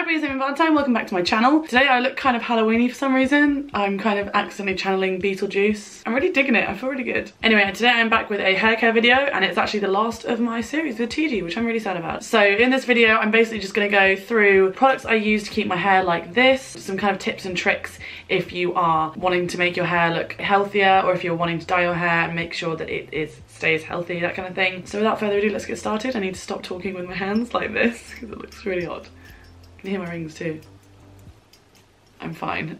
everybody, I'm Valentine, welcome back to my channel. Today I look kind of Halloweeny for some reason. I'm kind of accidentally channeling Beetlejuice. I'm really digging it, I feel really good. Anyway, today I'm back with a hair care video and it's actually the last of my series with TIGI, which I'm really sad about. So in this video, I'm basically just gonna go through products I use to keep my hair like this, some kind of tips and tricks if you are wanting to make your hair look healthier or if you're wanting to dye your hair and make sure that it stays healthy, that kind of thing. So without further ado, let's get started. I need to stop talking with my hands like this because it looks really odd. You can hear my rings too. I'm fine.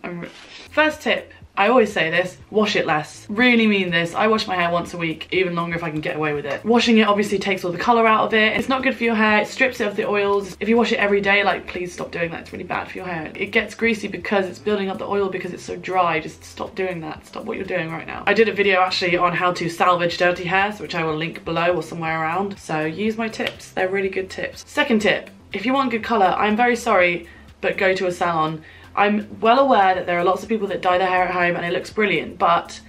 First tip, I always say this, wash it less. Really mean this. I wash my hair once a week, even longer if I can get away with it. Washing it obviously takes all the colour out of it. It's not good for your hair, it strips it of the oils. If you wash it every day, like, please stop doing that. It's really bad for your hair. It gets greasy because it's building up the oil because it's so dry. Just stop doing that. Stop what you're doing right now. I did a video actually on how to salvage dirty hair, which I will link below or somewhere around. So use my tips. They're really good tips. Second tip, if you want good colour, I'm very sorry, but go to a salon. I'm well aware that there are lots of people that dye their hair at home and it looks brilliant, but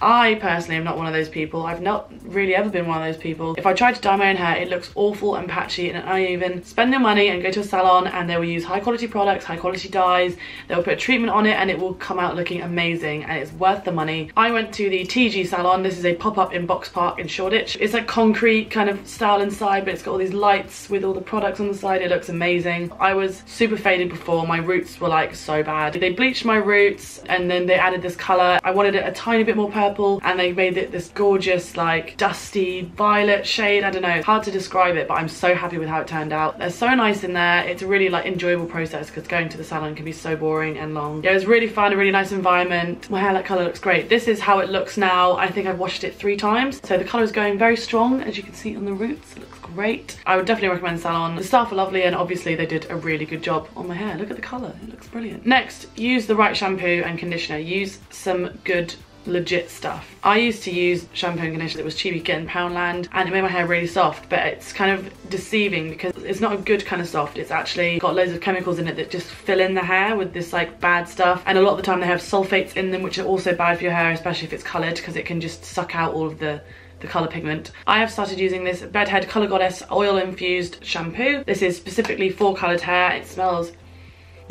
I personally am not one of those people. I've not really ever been one of those people. If I try to dye my own hair, it looks awful and patchy and uneven. Spend the money and go to a salon and they will use high quality products, high quality dyes. They'll put a treatment on it and it will come out looking amazing and it's worth the money. I went to the TIGI salon. This is a pop-up in Box Park in Shoreditch. It's like concrete kind of style inside, but it's got all these lights with all the products on the side. It looks amazing. I was super faded before. My roots were like so bad. They bleached my roots and then they added this color. I wanted it a tiny bit more purple and they made it this gorgeous like dusty violet shade. I don't know, hard to describe it, but I'm so happy with how it turned out. They're so nice in there. It's a really like enjoyable process because going to the salon can be so boring and long. Yeah, it was really fun, a really nice environment. My hair, that color looks great. This is how it looks now. I think I've washed it 3 times. So the color is going very strong, as you can see on the roots. It looks great. I would definitely recommend the salon. The staff are lovely and obviously they did a really good job on my hair. Look at the color, it looks brilliant. Next, use the right shampoo and conditioner. Use some good legit stuff. I used to use shampoo and conditioner that was cheap, you get in Poundland, and it made my hair really soft, but it's kind of deceiving because it's not a good kind of soft. It's actually got loads of chemicals in it that just fill in the hair with this like bad stuff, and a lot of the time they have sulfates in them, which are also bad for your hair, especially if it's coloured, because it can just suck out all of the colour pigment. I have started using this Bedhead Colour Goddess oil infused shampoo. This is specifically for coloured hair. It smells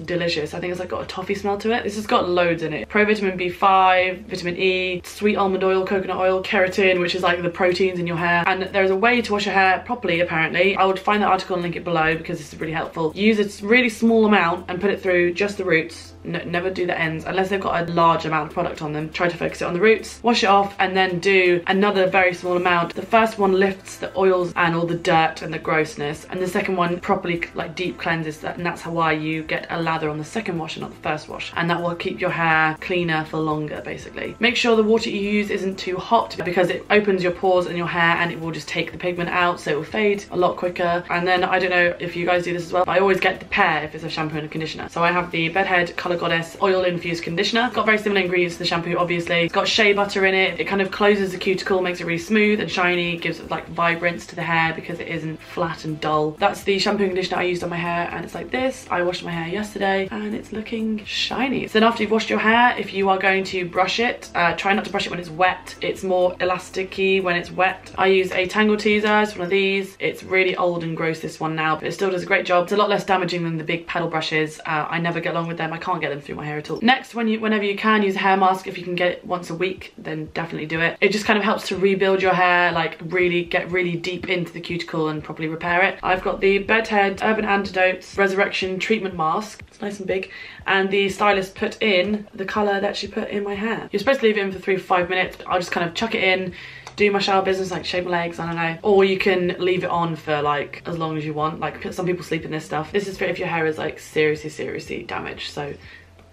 delicious. I think it's like got a toffee smell to it. This has got loads in it. Pro vitamin B5, vitamin E, sweet almond oil, coconut oil, keratin, which is like the proteins in your hair. And there's a way to wash your hair properly apparently. I would find the article and link it below because this is really helpful. Use a really small amount and put it through just the roots. No, never do the ends unless they've got a large amount of product on them. Try to focus it on the roots, wash it off, and then do another very small amount. The first one lifts the oils and all the dirt and the grossness, and the second one properly like deep cleanses that, and that's why you get a lather on the second wash and not the first wash, and that will keep your hair cleaner for longer basically. Make sure the water you use isn't too hot because it opens your pores in your hair and it will just take the pigment out, so it will fade a lot quicker. And then I don't know if you guys do this as well, but I always get the pair if it's a shampoo and a conditioner. So I have the Bedhead Colour Goddess oil infused conditioner. It's got very similar ingredients to the shampoo obviously. It's got shea butter in it. It kind of closes the cuticle, makes it really smooth and shiny, gives it like vibrance to the hair because it isn't flat and dull. That's the shampoo and conditioner I used on my hair and it's like this. I washed my hair yesterday and it's looking shiny. So then after you've washed your hair, if you are going to brush it, try not to brush it when it's wet. It's more elasticy when it's wet. I use a Tangle Teaser. It's one of these. It's really old and gross, this one now, but it still does a great job. It's a lot less damaging than the big paddle brushes. I never get along with them. I can't get them through my hair at all. Next, whenever you can, use a hair mask. If you can get it once a week, then definitely do it. It just kind of helps to rebuild your hair, like really get really deep into the cuticle and properly repair it. I've got the Bedhead Urban Antidotes Resurrection Treatment Mask. It's nice and big, and the stylist put in the colour that she put in my hair. You're supposed to leave it in for 3 to 5 minutes, but I'll just kind of chuck it in, do my shower business, like shave my legs, I don't know. Or you can leave it on for like as long as you want. Like some people sleep in this stuff. This is for if your hair is like seriously damaged, so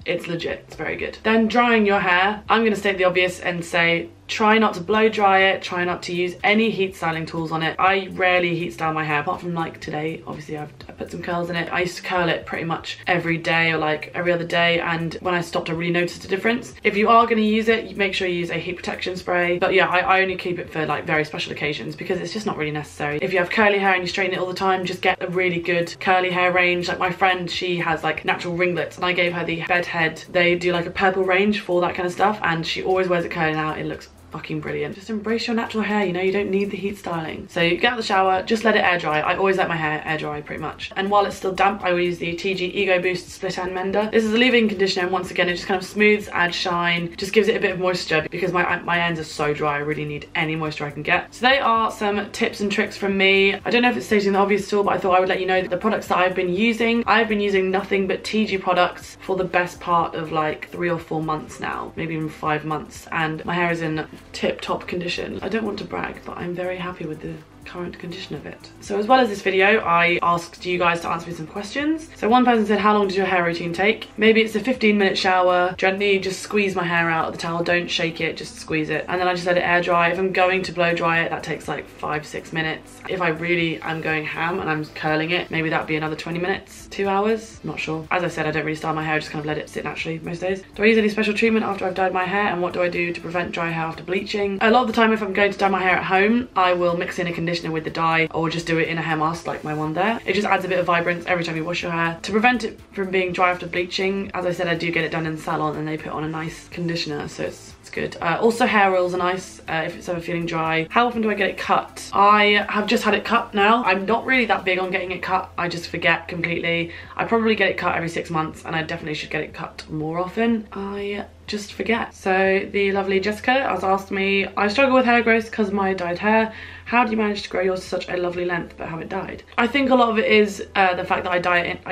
it's legit, it's very good. Then drying your hair, I'm gonna state the obvious and say try not to blow dry it, try not to use any heat styling tools on it. I rarely heat style my hair, apart from like today. Obviously I put some curls in it. I used to curl it pretty much every day or like every other day, and when I stopped I really noticed a difference. If you are going to use it, make sure you use a heat protection spray, but yeah, I only keep it for like very special occasions because it's just not really necessary. If you have curly hair and you straighten it all the time, just get a really good curly hair range. Like my friend, she has like natural ringlets and I gave her the Bedhead. They do like a purple range for that kind of stuff and she always wears it curly now. It looks fucking brilliant. Just embrace your natural hair, you know, you don't need the heat styling. So you get out of the shower, just let it air dry. I always let my hair air dry pretty much. And while it's still damp, I will use the TIGI Ego Boost Split End Mender. This is a leave-in conditioner, and once again, it just kind of smooths, adds shine, just gives it a bit of moisture because my ends are so dry. I really need any moisture I can get. So they are some tips and tricks from me. I don't know if it's stating the obvious at all, but I thought I would let you know that the products that I've been using. I've been using nothing but TIGI products for the best part of like 3 or 4 months now, maybe even 5 months, and my hair is in tip-top condition. I don't want to brag, but I'm very happy with the current condition of it. So as well as this video, I asked you guys to answer me some questions. So one person said, how long does your hair routine take? Maybe it's a 15-minute shower, gently just squeeze my hair out of the towel, don't shake it, just squeeze it, and then I just let it air dry. If I'm going to blow dry it, that takes like 5-6 minutes. If I really am going ham and I'm curling it, maybe that'd be another 20 minutes, 2 hours, not sure. As I said, I don't really style my hair, I just kind of let it sit naturally most days. Do I use any special treatment after I've dyed my hair, and what do I do to prevent dry hair after bleaching? A lot of the time, if I'm going to dye my hair at home, I will mix in a conditioner with the dye, or just do it in a hair mask like my one there. It just adds a bit of vibrance every time you wash your hair. To prevent it from being dry after bleaching, as I said, I do get it done in the salon and they put on a nice conditioner, so it's good. Also hair oils are nice if it's ever feeling dry. How often do I get it cut? I have just had it cut now. I'm not really that big on getting it cut. I just forget completely. I probably get it cut every 6 months, and I definitely should get it cut more often. I just forget. So the lovely Jessica has asked me, I struggle with hair growth because of my dyed hair. How do you manage to grow yours to such a lovely length but have it dyed? I think a lot of it is the fact that I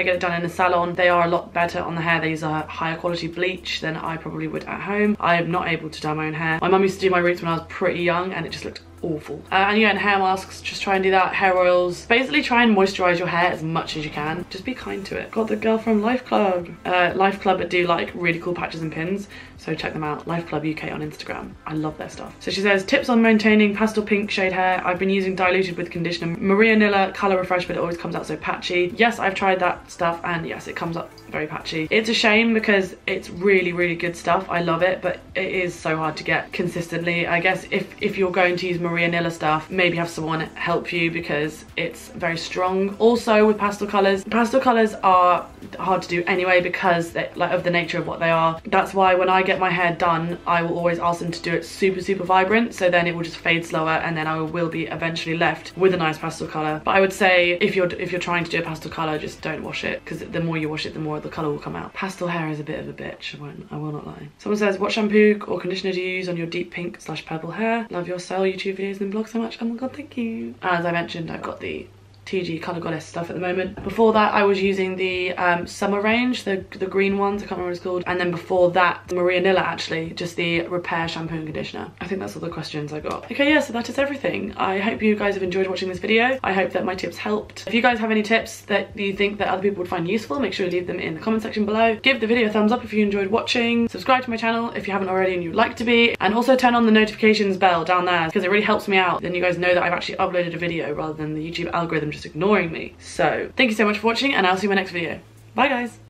get it done in a salon. They are a lot better on the hair. They use a higher quality bleach than I probably would at home. I am not able to dye my own hair. My mum used to do my roots when I was pretty young and it just looked awful. And yeah, and hair masks, just try and do that. Hair oils, basically try and moisturize your hair as much as you can. Just be kind to it. Got the girl from Life Club. Life Club do like really cool patches and pins, so check them out. Life Club UK on Instagram. I love their stuff. So she says, tips on maintaining pastel pink shade hair. I've been using diluted with conditioner Maria Nilla color refresh, but it always comes out so patchy. Yes, I've tried that stuff, and yes, it comes up very patchy. It's a shame because it's really good stuff. I love it, but it is so hard to get consistently. I guess if you're going to use Maria Nilla stuff, maybe have someone help you because it's very strong. Also with pastel colors are hard to do anyway because of the nature of what they are. That's why when I get my hair done, I will always ask them to do it super vibrant, so then it will just fade slower, and then I will be eventually left with a nice pastel color. But I would say if you're trying to do a pastel color, just don't wash it, because the more you wash it, the more the color will come out. Pastel hair is a bit of a bitch, I will not lie. Someone says, what shampoo or conditioner do you use on your deep pink / purple hair? Love your style, YouTube videos and blog so much. Oh my god, thank you. As I mentioned, I've got the TIGI Colour Goddess stuff at the moment. Before that, I was using the summer range, the green ones, I can't remember what it's called. And then before that, the Maria Nilla actually, just the repair shampoo and conditioner. I think that's all the questions I got. Okay, yeah, so that is everything. I hope you guys have enjoyed watching this video. I hope that my tips helped. If you guys have any tips that you think that other people would find useful, make sure you leave them in the comment section below. Give the video a thumbs up if you enjoyed watching. Subscribe to my channel if you haven't already and you'd like to be. And also turn on the notifications bell down there because it really helps me out. Then you guys know that I've actually uploaded a video rather than the YouTube algorithm just ignoring me. So thank you so much for watching, and I'll see you in my next video. Bye guys.